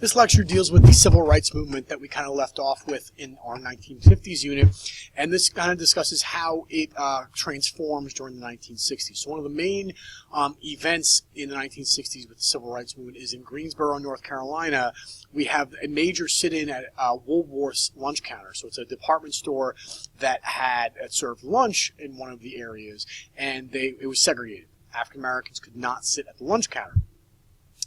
This lecture deals with the civil rights movement that we kind of left off with in our 1950s unit, and this kind of discusses how it transforms during the 1960s. So one of the main events in the 1960s with the civil rights movement is in Greensboro, North Carolina. We have a major sit-in at Woolworth's lunch counter. So it's a department store that served lunch in one of the areas, and it was segregated. African Americans could not sit at the lunch counter.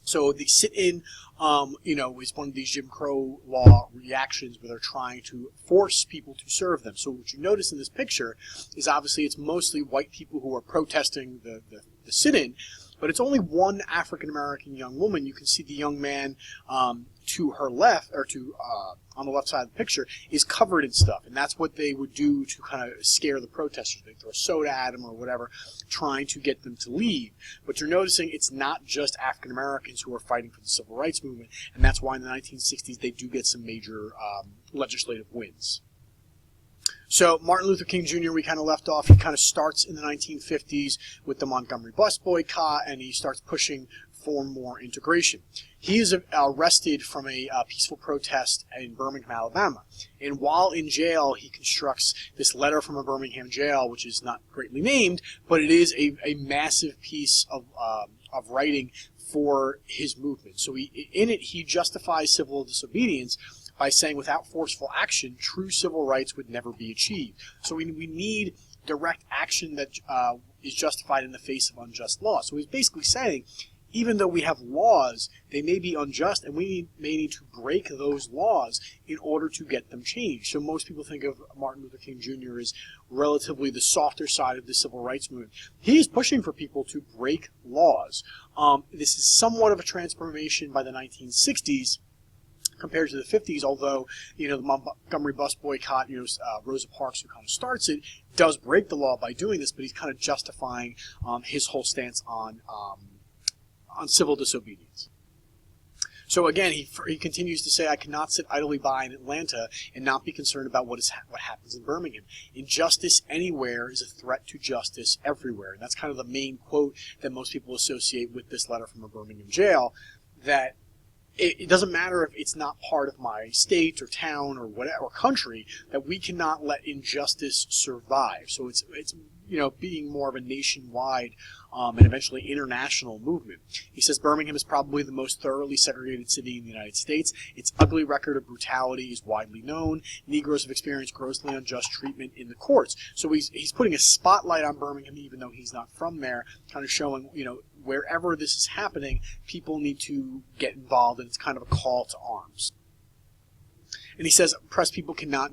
So the sit-in, is one of these Jim Crow law reactions where they're trying to force people to serve them. So what you notice in this picture is obviously it's mostly white people who are protesting the sit-in, but it's only one African-American young woman. You can see the young man to her left, or on the left side of the picture, is covered in stuff. And that's what they would do to kind of scare the protesters. They throw soda at them or whatever, trying to get them to leave. But you're noticing it's not just African-Americans who are fighting for the civil rights movement, and that's why in the 1960s they do get some major legislative wins. So Martin Luther King Jr., we kind of left off. He kind of starts in the 1950s with the Montgomery bus boycott, and he starts pushing for more integration. He is arrested from a peaceful protest in Birmingham, Alabama. And while in jail, he constructs this letter from a Birmingham jail, which is not greatly named, but it is a massive piece of writing for his movement. So in it, he justifies civil disobedience by saying without forceful action, true civil rights would never be achieved. So we need direct action that is justified in the face of unjust law. So he's basically saying, even though we have laws, they may be unjust, and we may need to break those laws in order to get them changed. So most people think of Martin Luther King Jr. as relatively the softer side of the civil rights movement. He is pushing for people to break laws. This is somewhat of a transformation by the 1960s compared to the 50s, although, the Montgomery bus boycott, Rosa Parks, who kind of starts it, does break the law by doing this, but he's kind of justifying his whole stance on civil disobedience. So again, he continues to say, I cannot sit idly by in Atlanta and not be concerned about what happens in Birmingham. Injustice anywhere is a threat to justice everywhere. And that's kind of the main quote that most people associate with this letter from a Birmingham jail, that it doesn't matter if it's not part of my state or town or whatever or country, that we cannot let injustice survive. So it's being more of a nationwide and eventually international movement. He says Birmingham is probably the most thoroughly segregated city in the United States. Its ugly record of brutality is widely known. Negroes have experienced grossly unjust treatment in the courts. So he's putting a spotlight on Birmingham, even though he's not from there, kind of showing, wherever this is happening, people need to get involved, and it's kind of a call to arms. And he says oppressed people cannot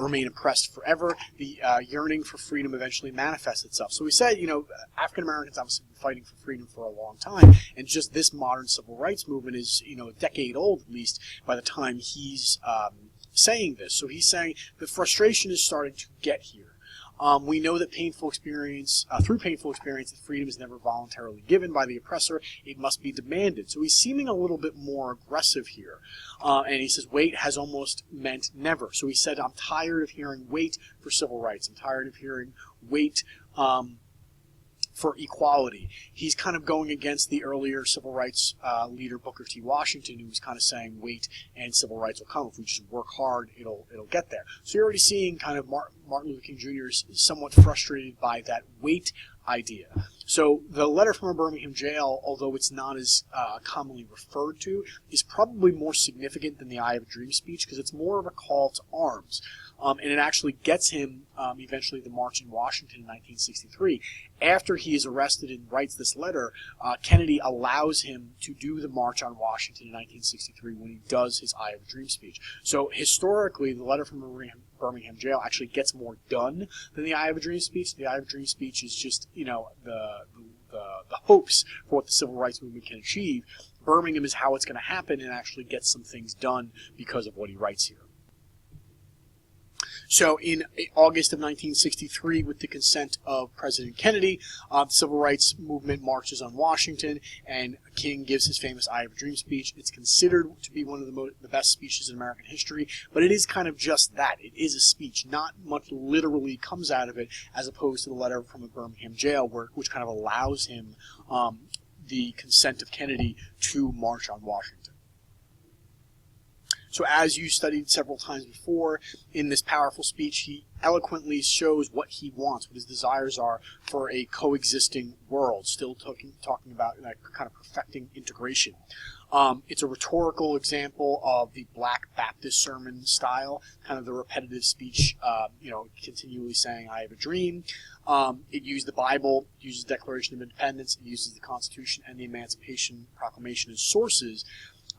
remain oppressed forever. The yearning for freedom eventually manifests itself. So he said, African Americans obviously been fighting for freedom for a long time, and just this modern civil rights movement is, a decade old at least by the time he's saying this. So he's saying the frustration is starting to get here. We know that through painful experience, that freedom is never voluntarily given by the oppressor. It must be demanded. So he's seeming a little bit more aggressive here. And he says, wait has almost meant never. So he said, I'm tired of hearing wait for civil rights. I'm tired of hearing wait for equality. He's kind of going against the earlier civil rights leader Booker T. Washington, who was kind of saying wait and civil rights will come. If we just work hard, it'll get there. So you're already seeing kind of Martin Luther King Jr. is somewhat frustrated by that wait idea. So the letter from a Birmingham jail, although it's not as commonly referred to, is probably more significant than the I Have a Dream speech because it's more of a call to arms. And it actually gets him eventually the March in Washington in 1963. After he is arrested and writes this letter, Kennedy allows him to do the March on Washington in 1963 when he does his I Have a Dream speech. So historically, the letter from Birmingham jail actually gets more done than the I Have a Dream speech. The I Have a Dream speech is just, the hopes for what the civil rights movement can achieve. Birmingham is how it's going to happen and actually gets some things done because of what he writes here. So in August of 1963, with the consent of President Kennedy, the civil rights movement marches on Washington, and King gives his famous I Have a Dream speech. It's considered to be one of the best speeches in American history, but it is kind of just that. It is a speech. Not much literally comes out of it, as opposed to the letter from a Birmingham jail, which kind of allows him the consent of Kennedy to march on Washington. So as you studied several times before, in this powerful speech, he eloquently shows what he wants, what his desires are for a coexisting world, still talking about kind of perfecting integration. It's a rhetorical example of the Black Baptist sermon style, kind of the repetitive speech, continually saying, I have a dream. It used the Bible, uses the Declaration of Independence, it uses the Constitution and the Emancipation Proclamation as sources,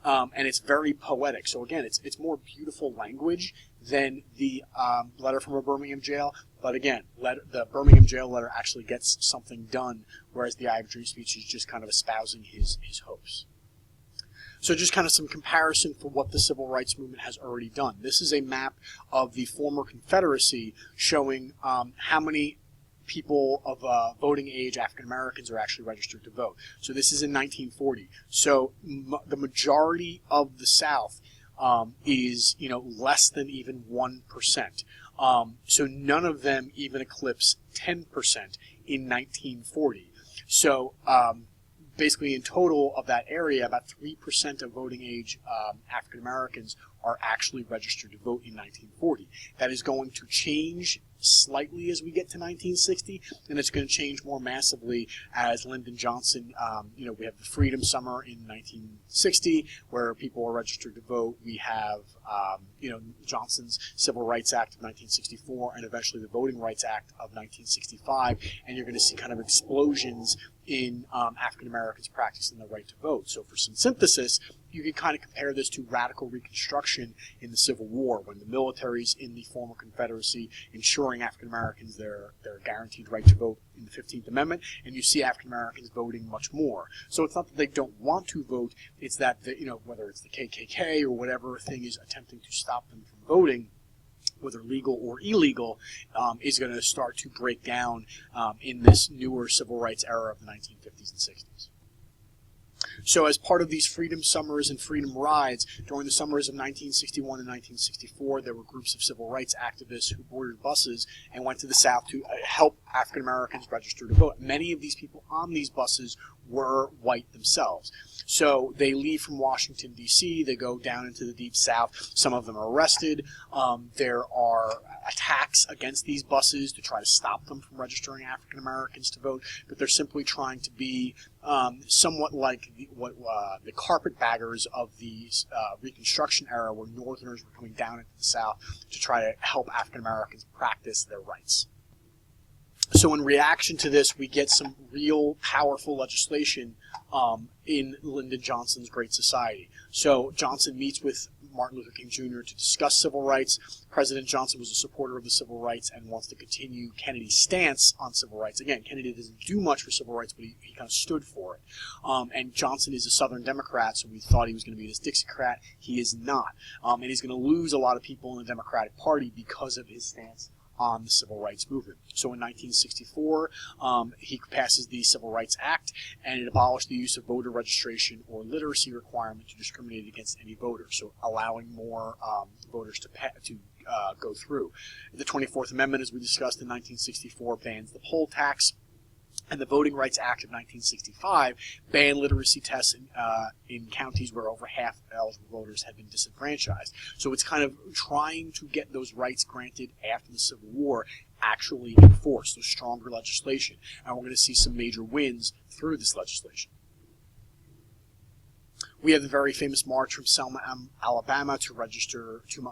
and it's very poetic. So again, it's more beautiful language than the letter from a Birmingham jail. But again, the Birmingham jail letter actually gets something done, whereas the I have a dream speech is just kind of espousing his hopes. So just kind of some comparison for what the civil rights movement has already done. This is a map of the former Confederacy showing how many people of voting age, African Americans, are actually registered to vote. So this is in 1940. So the majority of the South is less than even 1%. So none of them even eclipse 10% in 1940. So basically, in total of that area, about 3% of voting age African Americans are actually registered to vote in 1940. That is going to change slightly as we get to 1960, and it's going to change more massively as Lyndon Johnson, we have the Freedom Summer in 1960 where people are registered to vote. We have, Johnson's Civil Rights Act of 1964 and eventually the Voting Rights Act of 1965, and you're going to see kind of explosions in African Americans practicing the right to vote. So for some synthesis, you can kind of compare this to radical Reconstruction in the Civil War, when the military's in the former Confederacy ensuring African Americans their guaranteed right to vote in the 15th Amendment, and you see African Americans voting much more. So it's not that they don't want to vote, it's that whether it's the KKK or whatever thing is attempting to stop them from voting, whether legal or illegal, is going to start to break down in this newer civil rights era of the 1950s and 60s. So as part of these Freedom Summers and Freedom Rides, during the summers of 1961 and 1964, there were groups of civil rights activists who boarded buses and went to the South to help African Americans register to vote. Many of these people on these buses were white themselves. So they leave from Washington, D.C., they go down into the Deep South. Some of them are arrested. There are attacks against these buses to try to stop them from registering African Americans to vote, but they're simply trying to be somewhat like the carpetbaggers of the Reconstruction era, where Northerners were coming down into the South to try to help African Americans practice their rights. So in reaction to this, we get some real powerful legislation in Lyndon Johnson's Great Society. So Johnson meets with Martin Luther King Jr. to discuss civil rights. President Johnson was a supporter of the civil rights and wants to continue Kennedy's stance on civil rights. Again, Kennedy doesn't do much for civil rights, but he kind of stood for it. And Johnson is a Southern Democrat, so we thought he was going to be this Dixiecrat. He is not. And he's going to lose a lot of people in the Democratic Party because of his stance on the civil rights movement. So in 1964, he passes the Civil Rights Act, and it abolished the use of voter registration or literacy requirement to discriminate against any voter, so allowing more voters to go through. The 24th Amendment, as we discussed in 1964, bans the poll tax, and the Voting Rights Act of 1965 banned literacy tests in counties where over half eligible voters had been disenfranchised. So it's kind of trying to get those rights granted after the Civil War actually enforced, so stronger legislation. And we're going to see some major wins through this legislation. We have the very famous march from Selma, Alabama to register to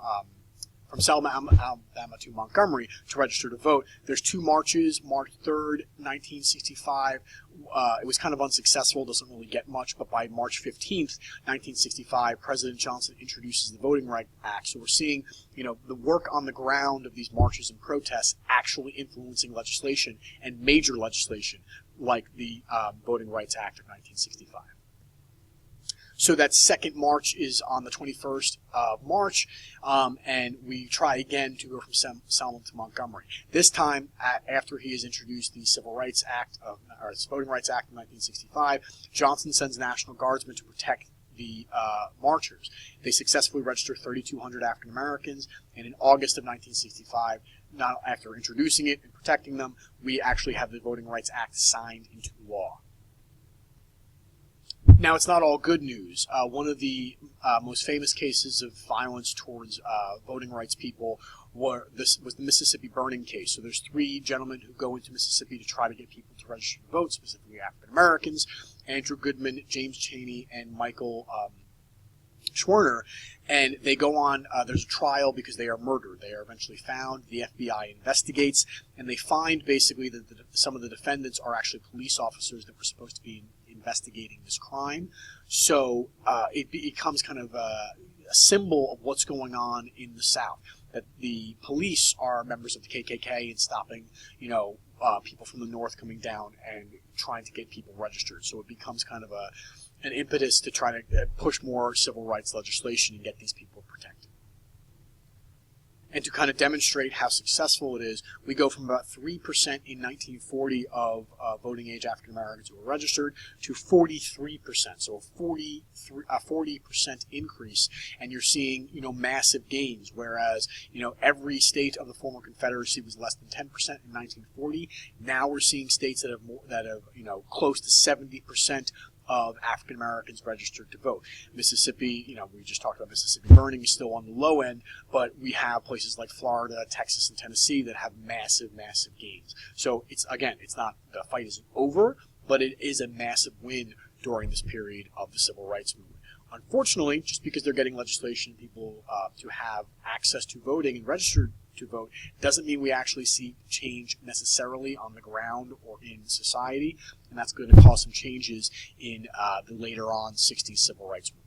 from Selma, Alabama to Montgomery to register to vote. There's two marches. March 3rd, 1965, it was kind of unsuccessful, doesn't really get much, but by March 15th, 1965, President Johnson introduces the Voting Rights Act. So we're seeing, the work on the ground of these marches and protests actually influencing legislation, and major legislation like the Voting Rights Act of 1965. So that second march is on the 21st of March, and we try again to go from Selma to Montgomery. This time, after he has introduced the Civil Rights Act, or the Voting Rights Act of 1965, Johnson sends National Guardsmen to protect the marchers. They successfully register 3,200 African Americans, and in August of 1965, not after introducing it and protecting them, we actually have the Voting Rights Act signed into law. Now, it's not all good news. One of the most famous cases of violence towards voting rights people was the Mississippi burning case. So there's 3 gentlemen who go into Mississippi to try to get people to register to vote, specifically African Americans: Andrew Goodman, James Chaney, and Michael Schwerner. And they go on, there's a trial because they are murdered. They are eventually found. The FBI investigates, and they find basically that some of the defendants are actually police officers that were supposed to be investigating this crime. So it becomes kind of a symbol of what's going on in the South, that the police are members of the KKK and stopping, people from the North coming down and trying to get people registered. So it becomes kind of an impetus to try to push more civil rights legislation and get these people protected. And to kind of demonstrate how successful it is, we go from about 3% in 1940 of voting age African Americans who were registered to 43%, so a 40% increase, and you're seeing massive gains. Whereas every state of the former Confederacy was less than 10% in 1940. Now we're seeing states that have close to 70% of African Americans registered to vote. Mississippi, we just talked about Mississippi burning, is still on the low end, but we have places like Florida, Texas, and Tennessee that have massive, massive gains. So it's not, the fight isn't over, but it is a massive win during this period of the civil rights movement. Unfortunately, just because they're getting legislation, people to have access to voting and registered to vote, doesn't mean we actually see change necessarily on the ground or in society, and that's going to cause some changes in the later on 60s civil rights movement.